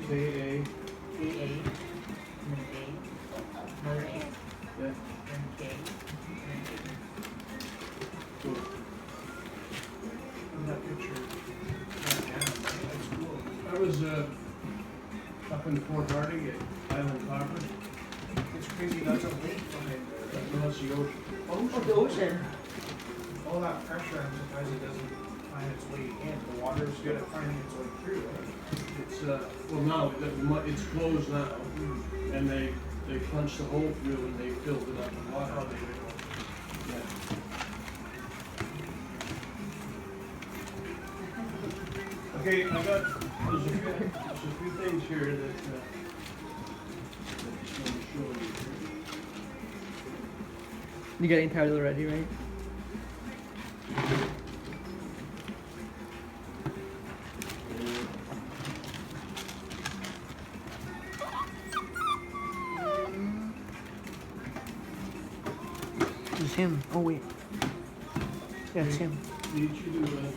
K-A. K-A. And then A. Another A. Yeah. And K. And then Cool. In that picture. Yeah, that's cool. I was up in Fort Harding at Island Copper. It's crazy, that's a lake behind there. No, it's the ocean. oh, the ocean. All that pressure, I'm surprised it doesn't find its way in. The water's good at finding its way through. It's well now it's closed now, and they punched the hole through and they filled it up with water. Oh, they do. Yeah. Okay, I got there's a few things here that I just want to show you. You getting tired already, right? It's him. Oh wait. Yeah, it's him. Need you to